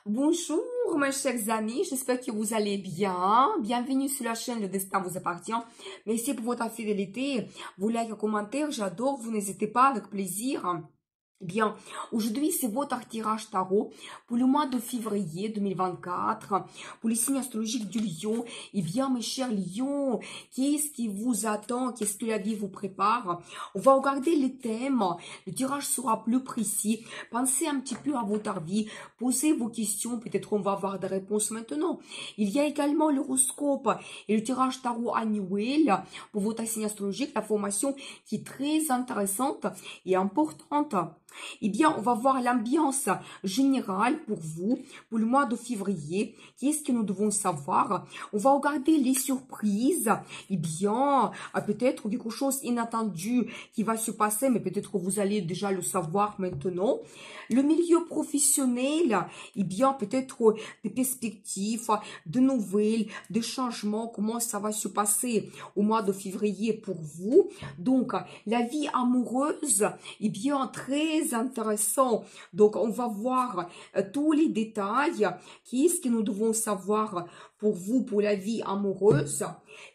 Bonjour mes chers amis, j'espère que vous allez bien. Bienvenue sur la chaîne Le Destin vous appartient. Merci pour votre fidélité. Vos likes, commentaires, j'adore. Vous n'hésitez pas, avec plaisir. Bien, aujourd'hui, c'est votre tirage tarot pour le mois de février 2024, pour les signes astrologiques du lion. Eh bien, mes chers lions, qu'est-ce qui vous attend? Qu'est-ce que la vie vous prépare? On va regarder les thèmes. Le tirage sera plus précis. Pensez un petit peu à votre vie. Posez vos questions. Peut-être on va avoir des réponses maintenant. Il y a également l'horoscope et le tirage tarot annuel pour votre signe astrologique, la formation qui est très intéressante et importante. Eh bien, on va voir l'ambiance générale pour vous, pour le mois de février. Qu'est-ce que nous devons savoir? On va regarder les surprises. Eh bien, peut-être quelque chose inattendu qui va se passer, mais peut-être que vous allez déjà le savoir maintenant. Le milieu professionnel, eh bien, peut-être des perspectives, de nouvelles, des changements, comment ça va se passer au mois de février pour vous. Donc, la vie amoureuse, eh bien, très intéressant. Donc, on va voir tous les détails. Qu'est-ce que nous devons savoir pour vous, pour la vie amoureuse?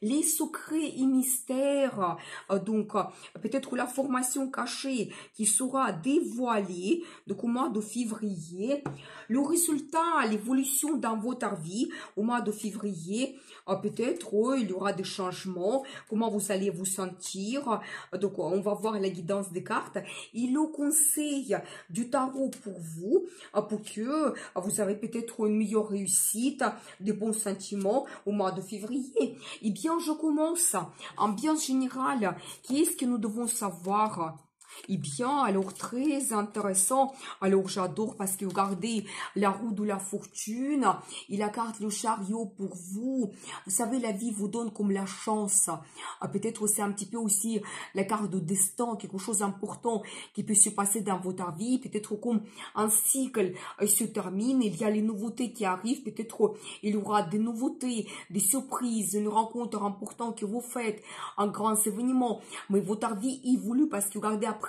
Les secrets et mystères. Donc, peut-être la formation cachée qui sera dévoilée au mois de février. Le résultat, l'évolution dans votre vie au mois de février. Peut-être il y aura des changements. Comment vous allez vous sentir? Donc, on va voir la guidance des cartes. Et le conseil du tarot pour vous, pour que vous avez peut-être une meilleure réussite, de bons sentiments au mois de février. Eh bien, je commence. Ambiance générale, qu'est-ce que nous devons savoir? Eh bien, alors très intéressant. Alors j'adore parce que regardez la roue de la fortune et la carte le chariot pour vous. Vous savez, la vie vous donne comme la chance. Peut-être c'est un petit peu aussi la carte de destin, quelque chose d'important qui peut se passer dans votre vie. Peut-être comme un cycle se termine, il y a les nouveautés qui arrivent. Peut-être il y aura des nouveautés, des surprises, une rencontre importante que vous faites, un grand événement. Mais votre vie évolue parce que regardez après,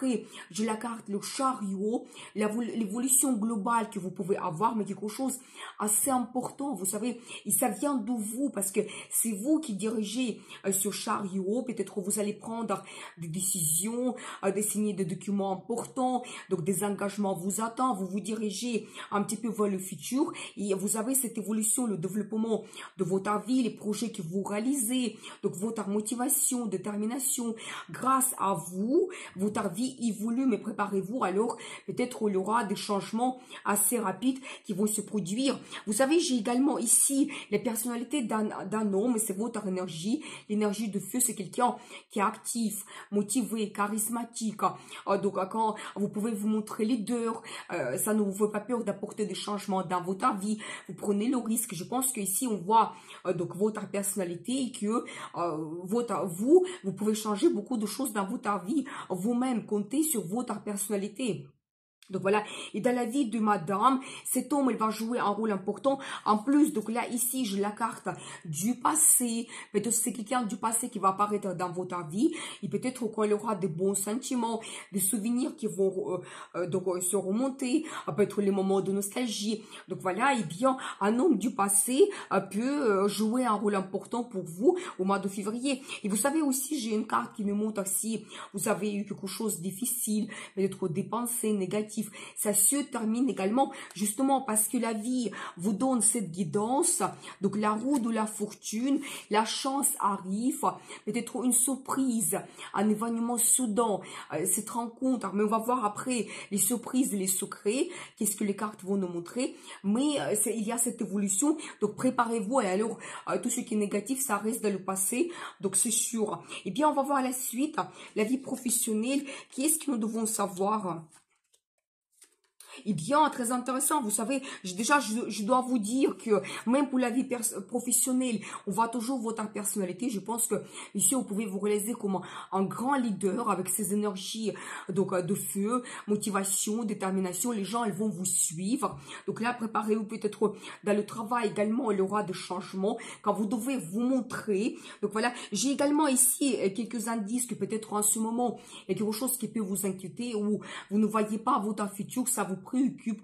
j'ai la carte, le chariot, l'évolution globale que vous pouvez avoir, mais quelque chose assez important, vous savez, et ça vient de vous, parce que c'est vous qui dirigez ce chariot. Peut-être vous allez prendre des décisions, de signer des documents importants, donc des engagements vous attendent, vous vous dirigez un petit peu vers le futur, et vous avez cette évolution, le développement de votre vie, les projets que vous réalisez, donc votre motivation, détermination, grâce à vous, votre vie évolue, mais préparez-vous, alors peut-être il y aura des changements assez rapides qui vont se produire. Vous savez, j'ai également ici les personnalités d'un homme, c'est votre énergie. L'énergie de feu, c'est quelqu'un qui est actif, motivé, charismatique. Donc quand vous pouvez vous montrer leader, ça ne vous fait pas peur d'apporter des changements dans votre vie. Vous prenez le risque. Je pense que ici on voit donc votre personnalité et que vous pouvez changer beaucoup de choses dans votre vie vous-même. Comptez sur votre personnalité. Donc voilà, et dans la vie de madame, cet homme, il va jouer un rôle important. En plus, donc là, ici, j'ai la carte du passé. Peut-être c'est quelqu'un du passé qui va apparaître dans votre vie. Et peut-être qu'il aura de bons sentiments, des souvenirs qui vont se remonter. Peut-être les moments de nostalgie. Donc voilà, et bien, un homme du passé peut jouer un rôle important pour vous au mois de février. Et vous savez aussi, j'ai une carte qui me montre si vous avez eu quelque chose de difficile, peut-être des pensées négatives. Ça se termine également justement parce que la vie vous donne cette guidance. Donc la roue de la fortune, la chance arrive, peut-être une surprise, un événement soudain, cette rencontre. Mais on va voir après les surprises et les secrets, qu'est-ce que les cartes vont nous montrer. Mais il y a cette évolution, donc préparez-vous. Et alors tout ce qui est négatif, ça reste dans le passé, donc c'est sûr. Et bien on va voir la suite, la vie professionnelle. Qu'est-ce que nous devons savoir? Eh bien, très intéressant. Vous savez, je dois vous dire que même pour la vie professionnelle, on voit toujours votre personnalité. Je pense que ici, vous pouvez vous réaliser comme un grand leader avec ses énergies donc de feu, motivation, détermination. Les gens, ils vont vous suivre. Donc là, préparez-vous peut-être dans le travail également. Il y aura des changements quand vous devez vous montrer. Donc voilà, j'ai également ici quelques indices que peut-être en ce moment, il y a quelque chose qui peut vous inquiéter ou vous ne voyez pas votre futur, ça vous préoccupe.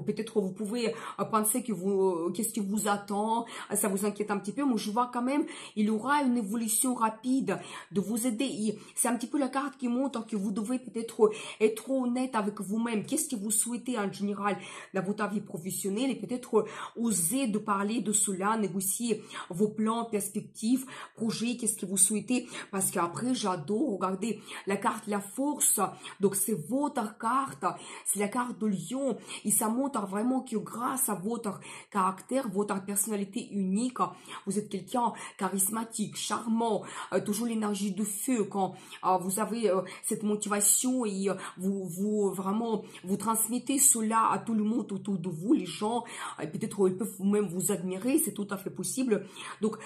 Peut-être vous pouvez penser que qu'est-ce qui vous attend, ça vous inquiète un petit peu, mais je vois quand même, il y aura une évolution rapide de vous aider. C'est un petit peu la carte qui montre que vous devez peut-être être honnête avec vous-même. Qu'est-ce que vous souhaitez en général dans votre vie professionnelle et peut-être oser de parler de cela, négocier vos plans, perspectives, projets, qu'est-ce que vous souhaitez. Parce qu'après, j'adore, regardez, la carte la force, donc c'est votre carte, c'est la carte de Lion, et ça montre vraiment que grâce à votre caractère, votre personnalité unique, vous êtes quelqu'un charismatique, charmant, toujours l'énergie de feu, quand vous avez cette motivation et vraiment vous transmettez cela à tout le monde autour de vous, les gens, peut-être ils peuvent même vous admirer, c'est tout à fait possible. Donc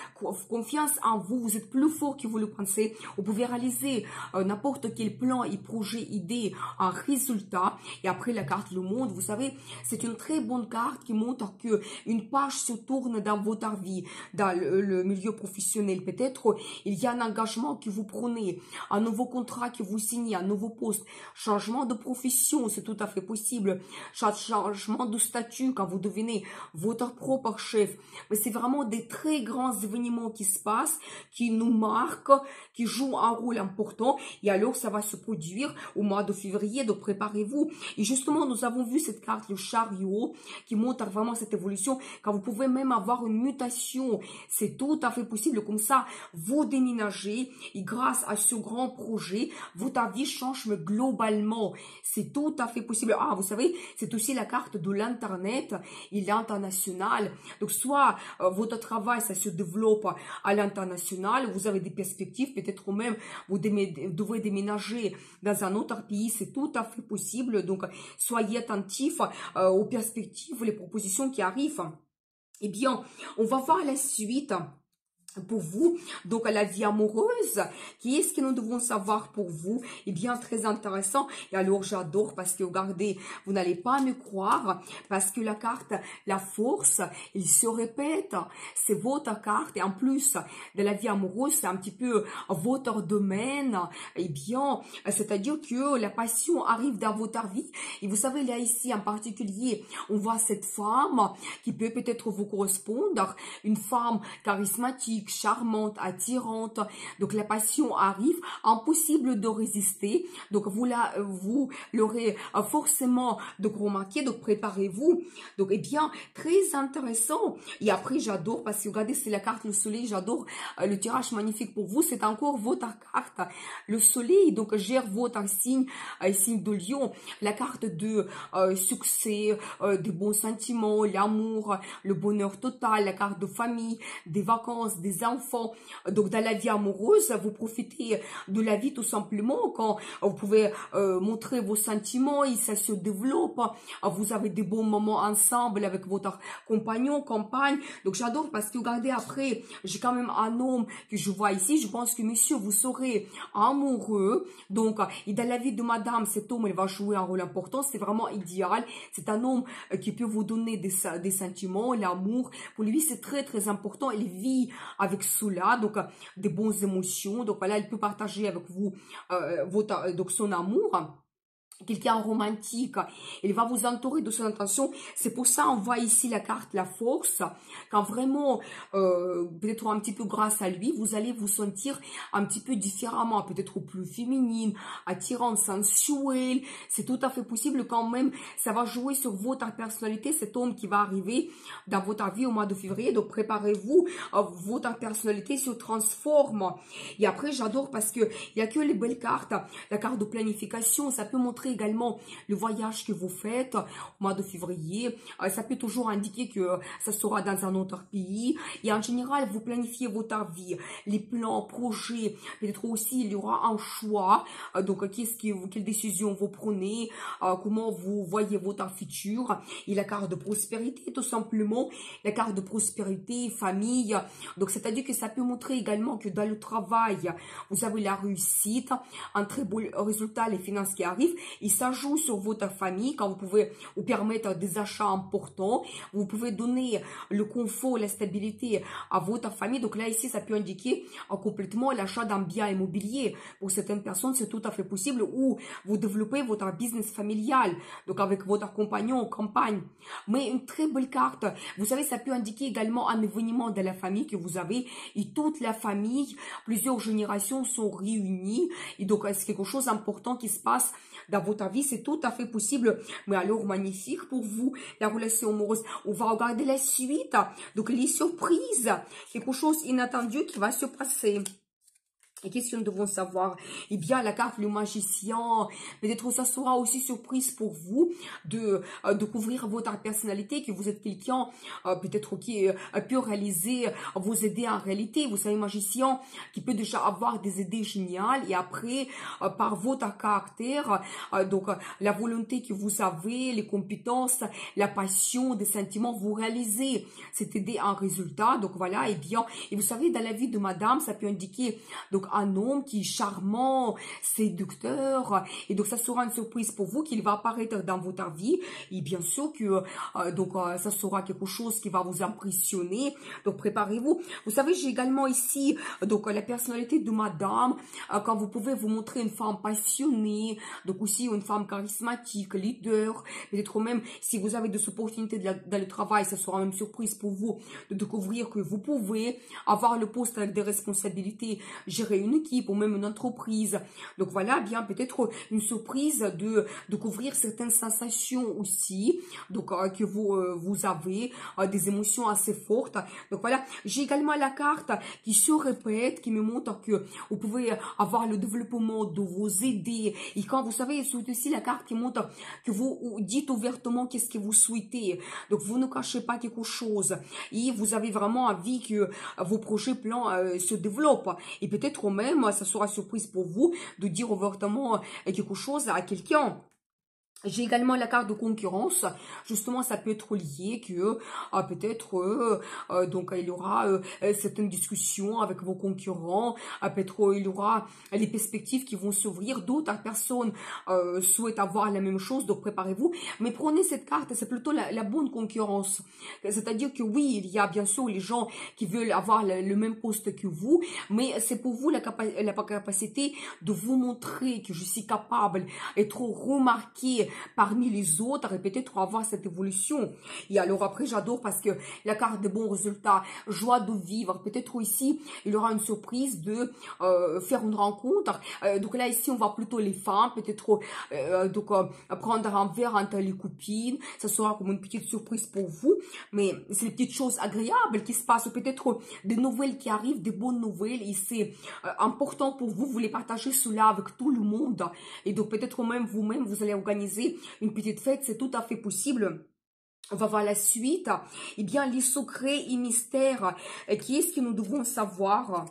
confiance en vous, vous êtes plus fort que vous le pensez, vous pouvez réaliser n'importe quel plan et projet, idée, un résultat. Et après la carte le monde, vous savez, c'est une très bonne carte qui montre que une page se tourne dans votre vie, dans le milieu professionnel. Peut-être il y a un engagement que vous prenez, un nouveau contrat que vous signez, un nouveau poste, changement de profession, c'est tout à fait possible, changement de statut quand vous devenez votre propre chef. Mais c'est vraiment des très grands événements qui se passent, qui nous marquent, qui jouent un rôle important. Et alors, ça va se produire au mois de février, donc préparez-vous. Et justement, nous avons vu cette carte, le chariot, qui montre vraiment cette évolution, quand vous pouvez même avoir une mutation. C'est tout à fait possible. Comme ça, vous déménagez et grâce à ce grand projet, votre vie change, mais globalement, c'est tout à fait possible. Ah, vous savez, c'est aussi la carte de l'Internet et l'international. Donc, soit votre travail, ça se développe à l'international, vous avez des perspectives, peut-être même vous devez déménager dans un autre pays, c'est tout à fait possible. Donc, soyez attentifs aux perspectives, les propositions qui arrivent. Eh bien, on va voir la suite. Pour vous, donc la vie amoureuse, qui est-ce que nous devons savoir pour vous? Eh bien, très intéressant. Et alors, j'adore parce que, regardez, vous n'allez pas me croire, parce que la carte, la force, il se répète. C'est votre carte. Et en plus, de la vie amoureuse, c'est un petit peu votre domaine. Eh bien, c'est-à-dire que la passion arrive dans votre vie. Et vous savez, là, ici, en particulier, on voit cette femme qui peut peut-être vous correspondre. Une femme charismatique, charmante, attirante. Donc la passion arrive, impossible de résister. Donc vous l'aurez forcément donc remarqué. Donc préparez-vous. Donc eh bien très intéressant. Et après j'adore parce que regardez, c'est la carte le soleil. J'adore le tirage magnifique pour vous. C'est encore votre carte le soleil. Donc gère votre signe, signe de Lion. La carte de succès, des bons sentiments, l'amour, le bonheur total. La carte de famille, des vacances, des enfants. Donc dans la vie amoureuse, vous profitez de la vie tout simplement quand vous pouvez montrer vos sentiments et ça se développe. Vous avez des bons moments ensemble avec votre compagnon, compagne. Donc j'adore parce que regardez, après j'ai quand même un homme que je vois ici. Je pense que monsieur, vous serez amoureux. Donc et dans la vie de madame, cet homme, il va jouer un rôle important. C'est vraiment idéal. C'est un homme qui peut vous donner des sentiments, l'amour. Pour lui, c'est très très important. Il vit avec cela, donc des bonnes émotions. Donc voilà, il peut partager avec vous donc son amour. Quelqu'un romantique, il va vous entourer de son attention. C'est pour ça on voit ici la carte la force. Quand vraiment, peut-être un petit peu grâce à lui, vous allez vous sentir un petit peu différemment, peut-être plus féminine, attirante, sensuelle. C'est tout à fait possible quand même. Ça va jouer sur votre personnalité, cet homme qui va arriver dans votre vie au mois de février. Donc préparez-vous, votre personnalité se transforme. Et après j'adore parce que il y a que les belles cartes. La carte de planification, ça peut montrer également le voyage que vous faites au mois de février. Ça peut toujours indiquer que ça sera dans un autre pays. Et en général, vous planifiez votre vie, les plans, projets. Peut-être aussi, il y aura un choix. Donc, quelle décision vous prenez, comment vous voyez votre futur. Et la carte de prospérité, tout simplement. La carte de prospérité, famille. Donc, c'est-à-dire que ça peut montrer également que dans le travail, vous avez la réussite, un très beau résultat, les finances qui arrivent. il s'ajoute sur votre famille quand vous pouvez vous permettre des achats importants. Vous pouvez donner le confort, la stabilité à votre famille. Donc là, ici, ça peut indiquer complètement l'achat d'un bien immobilier. Pour certaines personnes, c'est tout à fait possible, ou vous développez votre business familial, donc avec votre compagnon, compagne. Mais une très belle carte. Vous savez, ça peut indiquer également un événement de la famille que vous avez, et toute la famille, plusieurs générations sont réunies, et donc c'est quelque chose d'important qui se passe dans votre vie. C'est tout à fait possible. Mais alors, magnifique pour vous, la relation amoureuse. On va regarder la suite. Donc, les surprises, quelque chose inattendu qui va se passer. Et qu'est-ce que nous devons savoir? Eh bien, la carte le magicien, peut-être ça sera aussi surprise pour vous de découvrir votre personnalité, que vous êtes quelqu'un peut-être qui peut réaliser vos idées en réalité. Vous savez, magicien qui peut déjà avoir des idées géniales, et après, par votre caractère, donc la volonté que vous avez, les compétences, la passion, des sentiments, vous réalisez cette idée en résultat. Donc voilà, et bien, et vous savez, dans la vie de madame, ça peut indiquer donc un homme qui est charmant, séducteur, et donc ça sera une surprise pour vous qu'il va apparaître dans votre vie, et bien sûr que ça sera quelque chose qui va vous impressionner. Donc préparez-vous. Vous savez, j'ai également ici donc la personnalité de madame, quand vous pouvez vous montrer une femme passionnée, donc aussi une femme charismatique, leader, peut-être même si vous avez des opportunités dans le travail, ça sera une surprise pour vous de découvrir que vous pouvez avoir le poste avec des responsabilités, gérer une équipe ou même une entreprise. Donc voilà, bien peut-être une surprise de découvrir certaines sensations aussi, donc que vous avez des émotions assez fortes. Donc voilà, j'ai également la carte qui se répète, qui me montre que vous pouvez avoir le développement de vos idées, et quand vous savez, c'est aussi la carte qui montre que vous dites ouvertement qu'est-ce que vous souhaitez, donc vous ne cachez pas quelque chose, et vous avez vraiment envie que vos projets plans se développent, et peut-être même, ça sera surprise pour vous de dire ouvertement quelque chose à quelqu'un. J'ai également la carte de concurrence. Justement, ça peut être lié que peut-être donc il y aura certaines discussions avec vos concurrents. Peut-être il y aura les perspectives qui vont s'ouvrir. D'autres personnes souhaitent avoir la même chose. Donc préparez-vous. Mais prenez cette carte. C'est plutôt la bonne concurrence. C'est-à-dire que oui, il y a bien sûr les gens qui veulent avoir le même poste que vous, mais c'est pour vous la capacité de vous montrer que je suis capable d'être remarqué parmi les autres, et peut-être avoir cette évolution. Et alors après, j'adore parce que la carte de bons résultats, joie de vivre, peut-être ici, il y aura une surprise de faire une rencontre. Donc là, ici, on voit plutôt les femmes, peut-être prendre un verre entre les copines. Ça sera comme une petite surprise pour vous, mais c'est des petites choses agréables qui se passent, peut-être des nouvelles qui arrivent, des bonnes nouvelles, et c'est important pour vous, vous les partagez cela avec tout le monde, et donc peut-être même vous-même, vous allez organiser une petite fête, c'est tout à fait possible. On va voir la suite. Eh bien, les secrets et mystères, qui est-ce que nous devons savoir?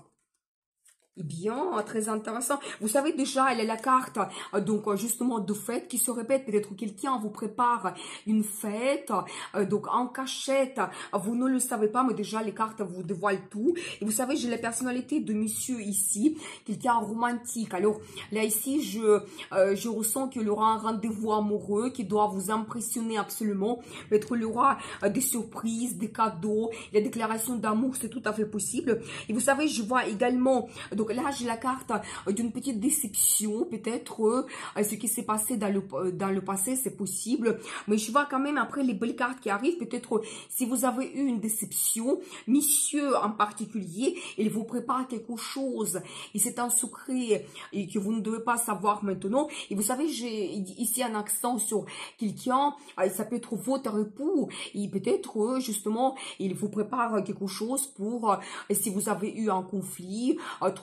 Eh bien, très intéressant. Vous savez déjà, elle est la carte, donc justement de fête qui se répète. Peut-être quelqu'un vous prépare une fête, donc en cachette. Vous ne le savez pas, mais déjà les cartes vous dévoilent tout. Et vous savez, j'ai la personnalité de monsieur ici, quelqu'un romantique. Alors là ici, je ressens qu'il y aura un rendez-vous amoureux qui doit vous impressionner absolument. Peut-être il y aura des surprises, des cadeaux, la déclaration d'amour, c'est tout à fait possible. Et vous savez, je vois également donc là, j'ai la carte d'une petite déception, peut-être ce qui s'est passé dans le passé, c'est possible. Mais je vois quand même après les belles cartes qui arrivent, peut-être si vous avez eu une déception, monsieur en particulier, il vous prépare quelque chose. Et c'est un secret et que vous ne devez pas savoir maintenant. Et vous savez, j'ai ici un accent sur quelqu'un, ça peut être votre époux. Et peut-être justement, il vous prépare quelque chose pour, si vous avez eu un conflit,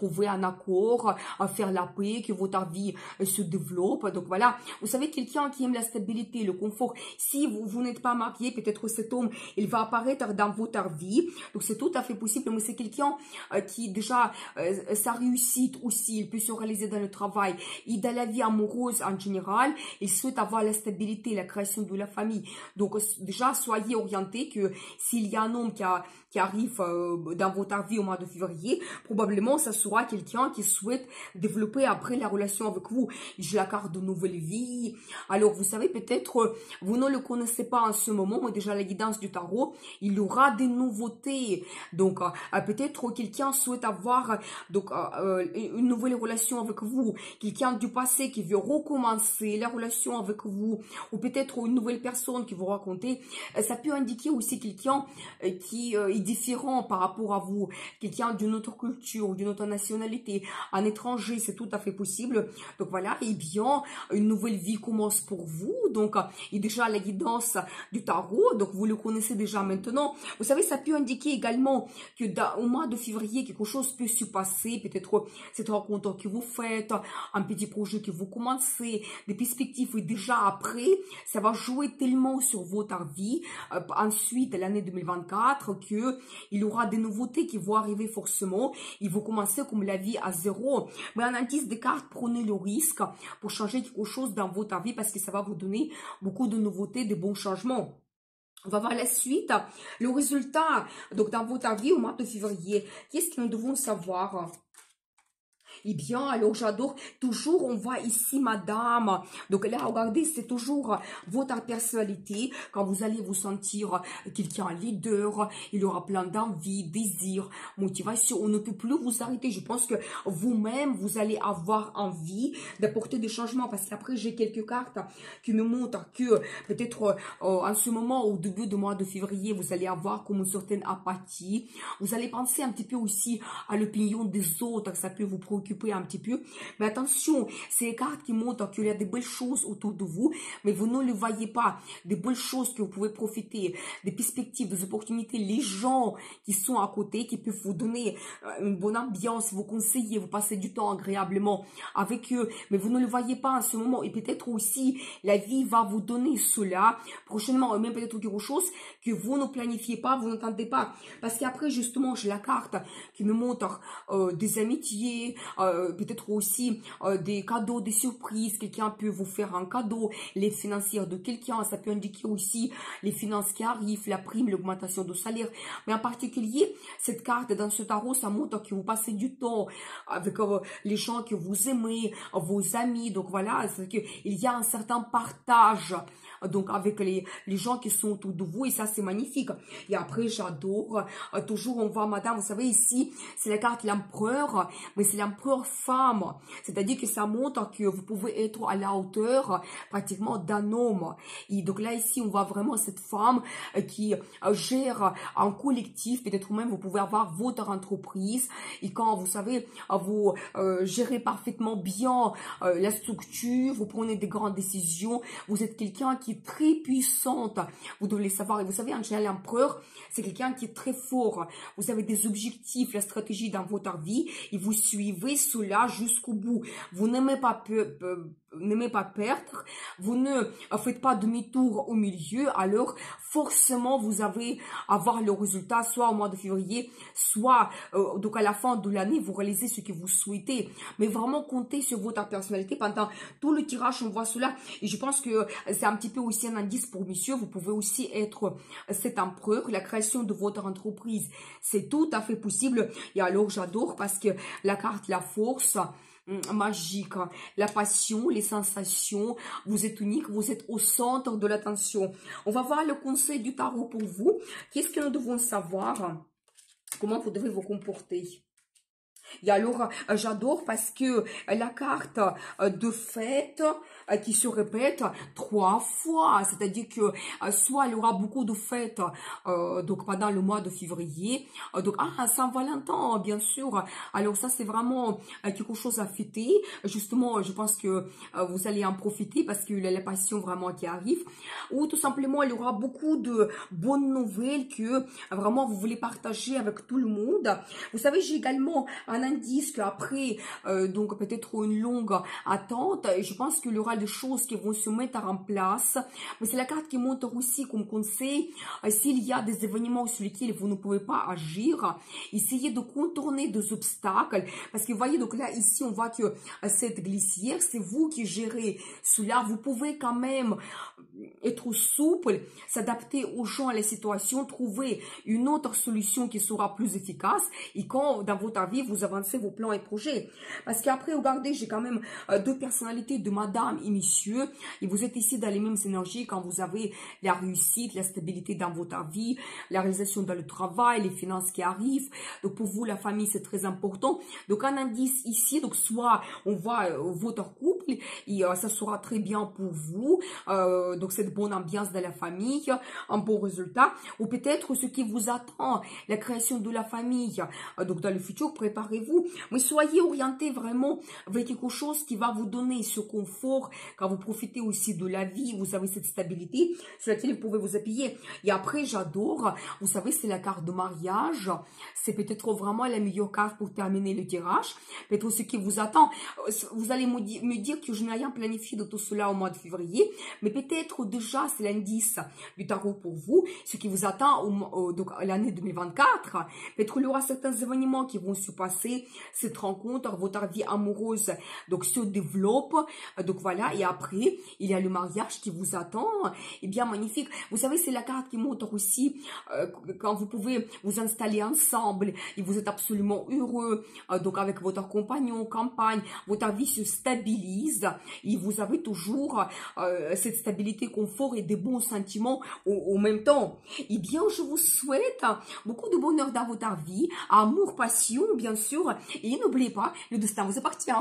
trouver un accord, faire la paix, que votre vie se développe. Donc voilà, vous savez, quelqu'un qui aime la stabilité, le confort. Si vous n'êtes pas marié, peut-être cet homme, il va apparaître dans votre vie. Donc c'est tout à fait possible, mais c'est quelqu'un qui déjà, sa réussite aussi, il peut se réaliser dans le travail et dans la vie amoureuse en général. Il souhaite avoir la stabilité, la création de la famille. Donc déjà, soyez orientés que s'il y a un homme qui arrive dans votre vie au mois de février, probablement ça sera aura quelqu'un qui souhaite développer après la relation avec vous. J'ai la carte de nouvelle vie. Alors, vous savez, peut-être, vous ne le connaissez pas en ce moment, mais déjà la guidance du tarot, il y aura des nouveautés. Donc, peut-être quelqu'un souhaite avoir une nouvelle relation avec vous. Quelqu'un du passé qui veut recommencer la relation avec vous. Ou peut-être une nouvelle personne qui vous raconter. Ça peut indiquer aussi quelqu'un qui est différent par rapport à vous. Quelqu'un d'une autre culture, d'une autre nationalité. Un étranger, c'est tout à fait possible. Donc voilà, et bien, une nouvelle vie commence pour vous. Donc, il y a déjà la guidance du tarot. Donc, vous le connaissez déjà maintenant. Vous savez, ça peut indiquer également que au mois de février, quelque chose peut se passer. Peut-être cette rencontre que vous faites, un petit projet que vous commencez, des perspectives. Et déjà après, ça va jouer tellement sur votre vie. Ensuite, l'année 2024, que il y aura des nouveautés qui vont arriver forcément. Ils vont commencer comme la vie à zéro. Mais en indice des cartes, prenez le risque pour changer quelque chose dans votre vie parce que ça va vous donner beaucoup de nouveautés, de bons changements. On va voir la suite, le résultat, donc dans votre vie au mois de février. Qu'est-ce que nous devons savoir? Eh bien, alors j'adore, toujours on voit ici madame, donc là regardez, c'est toujours votre personnalité, quand vous allez vous sentir quelqu'un leader, il y aura plein d'envie, désir, motivation, on ne peut plus vous arrêter, je pense que vous-même, vous allez avoir envie d'apporter des changements, parce qu'après j'ai quelques cartes qui me montrent que peut-être en ce moment, au début du mois de février, vous allez avoir comme une certaine apathie, vous allez penser un petit peu aussi à l'opinion des autres, ça peut vous préoccuper un petit peu, mais attention, c'est les cartes qui montrent qu'il y a des belles choses autour de vous, mais vous ne le voyez pas, des belles choses que vous pouvez profiter, des perspectives, des opportunités, les gens qui sont à côté, qui peuvent vous donner une bonne ambiance, vous conseiller, vous passer du temps agréablement avec eux, mais vous ne le voyez pas en ce moment, et peut-être aussi, la vie va vous donner cela, prochainement, et même peut-être quelque chose que vous ne planifiez pas, vous n'entendez pas, parce qu'après, justement, j'ai la carte qui me montre des amitiés, peut-être aussi des cadeaux, des surprises, quelqu'un peut vous faire un cadeau, l'aide financière de quelqu'un, ça peut indiquer aussi les finances qui arrivent, la prime, l'augmentation de salaire, mais en particulier, cette carte dans ce tarot, ça montre que vous passez du temps avec les gens que vous aimez, vos amis, donc voilà, c'est qu'il y a un certain partage, donc avec les gens qui sont autour de vous, et ça c'est magnifique. Et après j'adore, toujours on voit madame, vous savez ici, c'est la carte l'empereur, mais c'est l'empereur femme, c'est-à-dire que ça montre que vous pouvez être à la hauteur pratiquement d'un homme. Et donc là ici on voit vraiment cette femme qui gère un collectif, peut-être même vous pouvez avoir votre entreprise, et quand vous savez, vous gérez parfaitement bien la structure, vous prenez des grandes décisions, vous êtes quelqu'un qui est très puissante, vous devez le savoir, et vous savez en général l'empereur c'est quelqu'un qui est très fort, vous avez des objectifs, la stratégie dans votre vie, et vous suivez cela jusqu'au bout, vous n'aimez pas perdre, vous ne faites pas demi-tour au milieu, alors forcément vous avez avoir le résultat soit au mois de février, soit donc à la fin de l'année vous réalisez ce que vous souhaitez, mais vraiment comptez sur votre personnalité pendant tout le tirage, on voit cela, et je pense que c'est un petit peu aussi un indice pour messieurs, vous pouvez aussi être cet empereur, la création de votre entreprise, c'est tout à fait possible, et alors j'adore parce que la carte la force magique, la passion, les sensations, vous êtes unique, vous êtes au centre de l'attention. On va voir le conseil du tarot pour vous. Qu'est-ce que nous devons savoir? Comment vous devez vous comporter? Et alors, j'adore parce que la carte de fête qui se répète 3 fois, c'est-à-dire que soit il y aura beaucoup de fêtes donc pendant le mois de février, donc Saint-Valentin bien sûr, alors ça c'est vraiment quelque chose à fêter, justement je pense que vous allez en profiter parce qu'il y a la passion vraiment qui arrive, ou tout simplement il y aura beaucoup de bonnes nouvelles que vraiment vous voulez partager avec tout le monde. Vous savez, j'ai également un indice qu'après donc peut-être une longue attente, je pense qu'il y aura des choses qui vont se mettre en place, mais c'est la carte qui montre aussi comme conseil, s'il y a des événements sur lesquels vous ne pouvez pas agir, essayez de contourner des obstacles, parce que vous voyez, donc là ici on voit que cette glissière, c'est vous qui gérez cela, vous pouvez quand même être souple, s'adapter aux gens, à la situation, trouver une autre solution qui sera plus efficace, et quand dans votre vie vous avancez vos plans et projets. Parce qu'après, regardez, j'ai quand même deux personnalités de madame et monsieur. Et vous êtes ici dans les mêmes énergies quand vous avez la réussite, la stabilité dans votre vie, la réalisation dans le travail, les finances qui arrivent. Donc pour vous, la famille, c'est très important. Donc un indice ici, donc soit on voit votre couple et ça sera très bien pour vous. Donc cette bonne ambiance de la famille, un bon résultat. Ou peut-être ce qui vous attend, la création de la famille. Donc dans le futur, préparez-vous. Mais soyez orienté vraiment vers quelque chose qui va vous donner ce confort. Quand vous profitez aussi de la vie, vous avez cette stabilité sur laquelle vous pouvez vous appuyer. Et après, j'adore, vous savez, c'est la carte de mariage. C'est peut-être vraiment la meilleure carte pour terminer le tirage. Peut-être ce qui vous attend. Vous allez me dire que je n'ai rien planifié de tout cela au mois de février. Mais peut-être déjà, c'est l'indice du tarot pour vous. Ce qui vous attend donc l'année 2024. Peut-être il y aura certains événements qui vont se passer. Cette rencontre, votre vie amoureuse donc se développe. Donc voilà. Et après, il y a le mariage qui vous attend. Et bien magnifique. Vous savez, c'est la carte qui montre aussi quand vous pouvez vous installer ensemble et vous êtes absolument heureux. Donc avec votre compagnon, compagne, votre vie se stabilise et vous avez toujours cette stabilité, confort et des bons sentiments au même temps. Et bien, je vous souhaite beaucoup de bonheur dans votre vie, amour, passion, bien sûr. Et n'oubliez pas, le destin vous appartient.